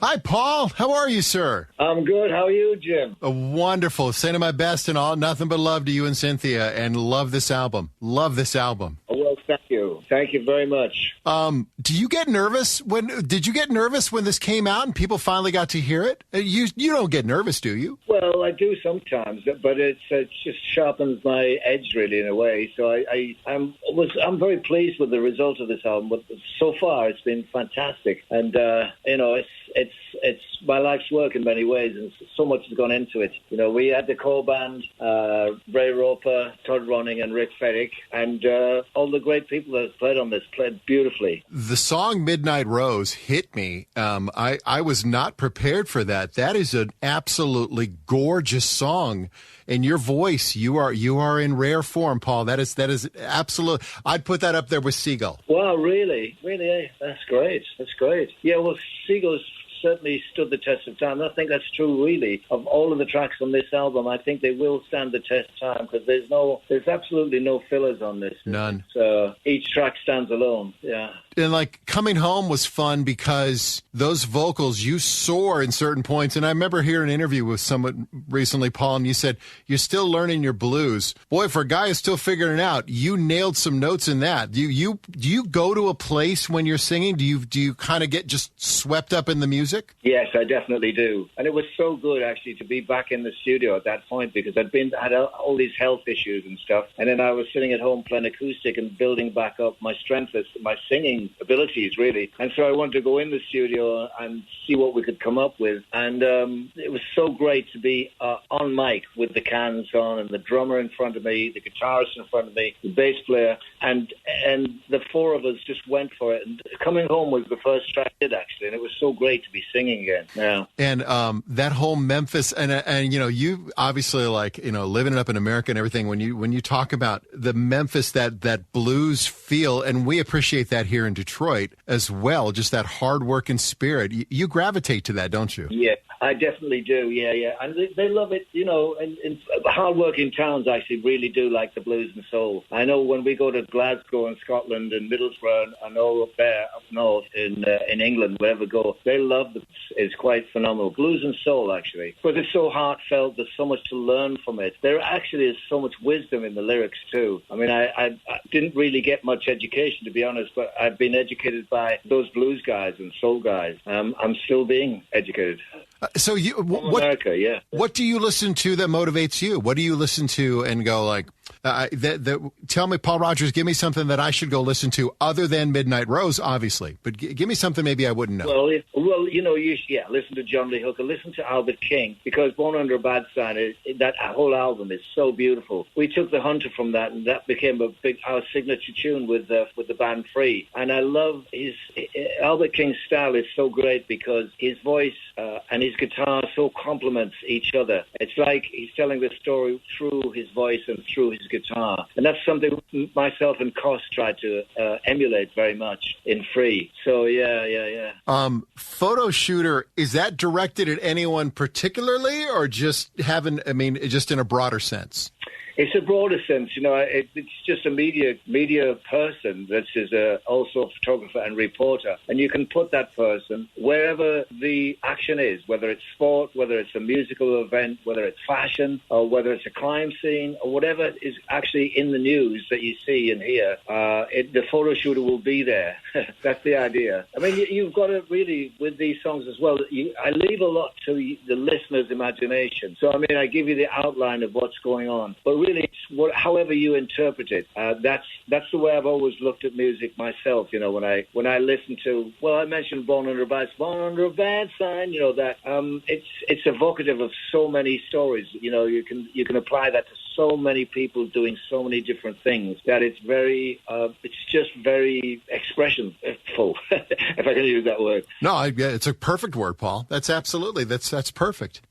Hi, Paul. How are you, sir? I'm good. How are you, Jim? Wonderful. Sending my best and all. Nothing but love to you and Cynthia. And love this album. Love this album. Well, thank you. Thank you very much. Do you get nervous did you get nervous when this came out and people finally got to hear it? You don't get nervous, do you? Well, I do sometimes, but it just sharpens my edge really in a way. So I'm very pleased with the result of this album. But so far, it's been fantastic, and it's my life's work in many ways, and so much has gone into it. You know, we had the core band, Ray Roper, Todd Ronning, and Rick Feddick, and all the great people that played on this played beautifully. The song Midnight Rose hit me. I was not prepared for that. That is an absolutely gorgeous song. And your voice, you are in rare form, Paul. That is absolute. I'd put that up there with Seagull. Wow, really? Really? That's great. That's great. Yeah, well, Seagull's certainly stood the test of time. I think that's true, really. Of all of the tracks on this album, I think they will stand the test of time because there's absolutely no fillers on this. None. So each track stands alone. Yeah. And like Coming Home was fun because those vocals, you soar in certain points. And I remember hearing an interview with someone recently, Paul, and you said, you're still learning your blues. Boy, for a guy who's still figuring it out, you nailed some notes in that. Do you go to a place when you're singing? Do you kind of get just swept up in the music? Yes, I definitely do. And it was so good, actually, to be back in the studio at that point because I'd had all these health issues and stuff. And then I was sitting at home playing acoustic and building back up my strength, my singing abilities, really. And so I wanted to go in the studio and see what we could come up with. And it was so great to be on mic with the cans on and the drummer in front of me, the guitarist in front of me, the bass player. And the four of us just went for it. And Coming Home was the first track I did, actually. And it was so great to be singing again. Yeah. And that whole Memphis and you obviously living it up in America and everything. When you talk about the Memphis, that blues feel, and we appreciate that here in Detroit as well. Just that hard working spirit. You gravitate to that, don't you? Yeah, I definitely do. Yeah. And they love it. And hard working towns actually really do like the blues and soul. I know when we go to Glasgow in Scotland and Middlesbrough, I know up there up north in England, wherever we go, they love it's quite phenomenal. Blues and soul, actually. But it's so heartfelt. There's so much to learn from it. There actually is so much wisdom in the lyrics, too. I mean, I didn't really get much education, to be honest, but I've been educated by those blues guys and soul guys. I'm still being educated. So America, yeah. What do you listen to that motivates you? What do you listen to and go like, tell me, Paul Rodgers, give me something that I should go listen to other than Midnight Rose, obviously. But give me something maybe I wouldn't know. Well, listen to John Lee Hooker, listen to Albert King, because Born Under a Bad Sign, that whole album is so beautiful. We took The Hunter from that, and that became our signature tune with the band Free. And I love Albert King's style is so great because his voice and his guitar so complements each other. It's like he's telling the story through his voice and through his guitar. And that's something myself and Koss tried to emulate very much in Free. So, yeah. Photo Shooter, is that directed at anyone particularly or just just in a broader sense? It's a broader sense, it's just a media person that is also a photographer and reporter. And you can put that person wherever the action is, whether it's sport, whether it's a musical event, whether it's fashion, or whether it's a crime scene, or whatever is actually in the news that you see and hear. The photo shooter will be there. That's the idea. I mean, you've got to really, with these songs as well, I leave a lot to the listener's imagination. So, I give you the outline of what's going on. But really, however you interpret it, that's the way I've always looked at music myself. When I listen to, I mentioned Born Under a Bad Sign. It's evocative of so many stories. You can apply that to so many people doing so many different things that it's just very expressionful, if I can use that word. No, it's a perfect word, Paul. That's perfect.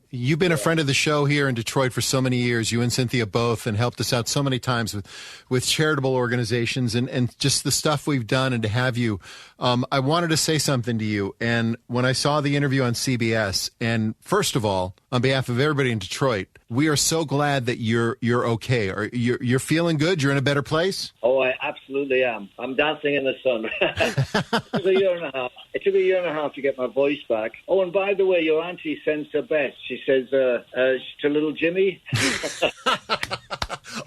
You've been a friend of the show here in Detroit for so many years. You and Cynthia both, and helped us out so many times with charitable organizations and just the stuff we've done. And to have you, I wanted to say something to you. And when I saw the interview on CBS, and first of all, on behalf of everybody in Detroit, we are so glad that that you're okay? Or you're feeling good? You're in a better place? Oh, I absolutely am. I'm dancing in the sun. It took a year and a half. It took a year and a half to get my voice back. Oh, and by the way, your auntie sends her best. She says to little Jimmy.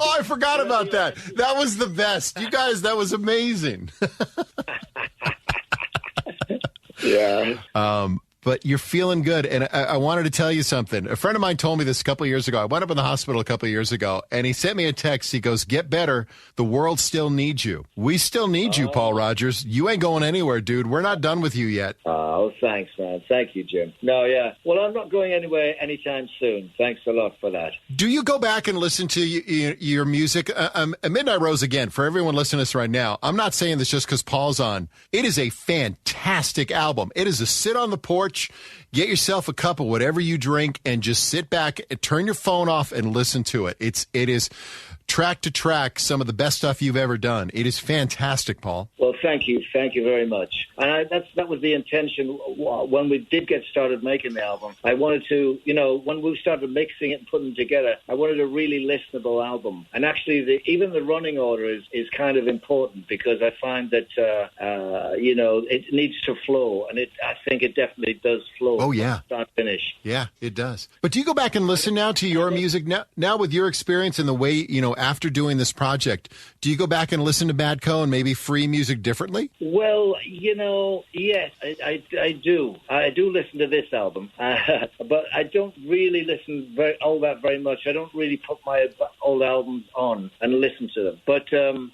Oh, I forgot about that. That was the best. You guys, that was amazing. Yeah. But you're feeling good. And I wanted to tell you something. A friend of mine told me this a couple of years ago. I went up in the hospital a couple of years ago, and he sent me a text. He goes, get better. The world still needs you. We still need you, Paul Rodgers. You ain't going anywhere, dude. We're not done with you yet. Oh, thanks, man. Thank you, Jim. No, yeah. Well, I'm not going anywhere anytime soon. Thanks a lot for that. Do you go back and listen to your music? Midnight Rose, again, for everyone listening to this right now, I'm not saying this just because Paul's on. It is a fantastic album. It is a sit on the porch, get yourself a cup of whatever you drink, and just sit back and turn your phone off and listen to it. It is track to track some of the best stuff you've ever done. It is fantastic, Paul. Well, thank you very much. And that was the intention when we did get started making the album. I wanted to, when we started mixing it and putting it together, I wanted a really listenable album. And actually, even the running order is kind of important, because I find that it needs to flow, and I think it definitely does flow. Oh yeah, start to finish. Yeah, it does. But do you go back and listen now to your music now with your experience and the way after doing this project? Do you go back and listen to Bad Co and maybe Free music differently? Well, yes, I do. I do listen to this album, but I don't really listen all that very much. I don't really put my old albums on and listen to them. But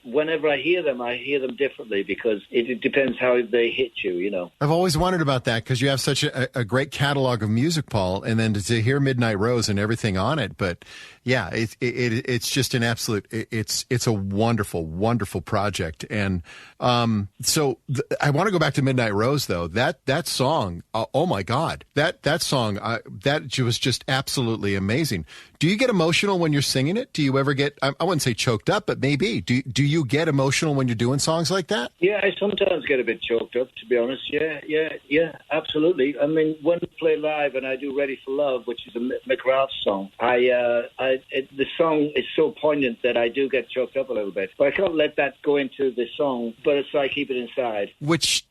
whenever I hear them differently, because it depends how they hit you, I've always wondered about that, because you have such a great catalog of music, Paul, and then to hear Midnight Rose and everything on it. But yeah, it's just an absolute. It's a wonderful, wonderful project. And so I want to go back to Midnight Rose, though. That song, oh my God, that song, that was just absolutely amazing. Do you get emotional when you're singing it? Do you ever get, I wouldn't say choked up, but maybe. Do you get emotional when you're doing songs like that? Yeah, I sometimes get a bit choked up, to be honest. Yeah, absolutely. I mean, when we play live and I do Ready for Love, which is a Mick Ralph song, the song is so poignant that I do get choked up a little bit. But I can't let that go into the song, so I keep it inside.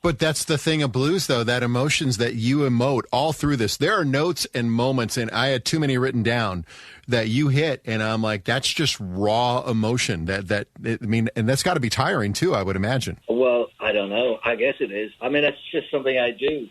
But that's the thing of blues, though, that emotions that you emote all through this. There are notes and moments, and I had too many written down, that you hit, and I'm like, that's just raw emotion. And that's got to be tiring too, I would imagine. Well, I don't know. I guess it is. I mean, that's just something I do.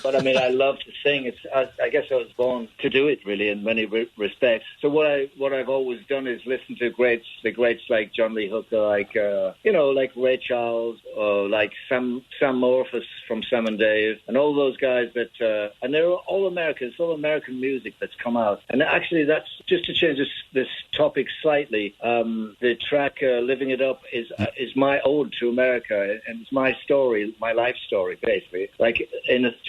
But I mean, I love to sing. I guess I was born to do it, really, in many respects. So what I've always done is listen to the greats like John Lee Hooker, like Ray Charles, or like Sam Morphus from Sam and Dave, and all those guys and they're all American. It's all American music that's come out. And actually, that's just to change this topic slightly. The track "Living It Up" is my ode to America, and it's my story, my life story, basically. Like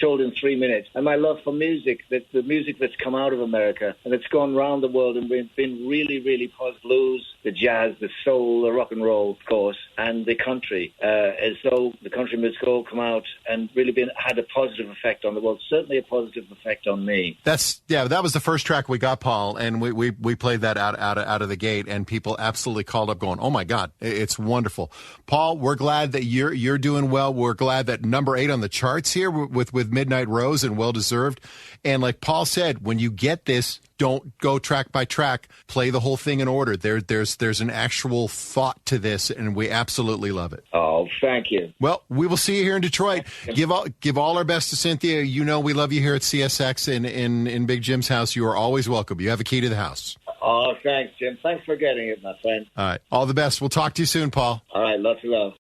told in 3 minutes. And my love for music, the music that's come out of America and it's gone around the world and been really, really positive. Blues, the jazz, the soul, the rock and roll, of course, and the country. As though the country music all come out and really had a positive effect on the world. Certainly a positive effect on me. That was the first track we got, Paul, and we played that out of the gate, and people absolutely called up going, "Oh my God, it's wonderful." Paul, we're glad that you're doing well. We're glad that number 8 on the charts here with Midnight Rose, and well deserved. And like Paul said, when you get this, don't go track by track. Play the whole thing in order. There's an actual thought to this, and we absolutely love it. Oh, thank you. Well, we will see you here in Detroit. Give all our best to Cynthia. You know we love you here at CSX in Big Jim's house. You are always welcome. You have a key to the house. Oh, thanks, Jim. Thanks for getting it, my friend. All right. All the best. We'll talk to you soon, Paul. All right. Lots of love.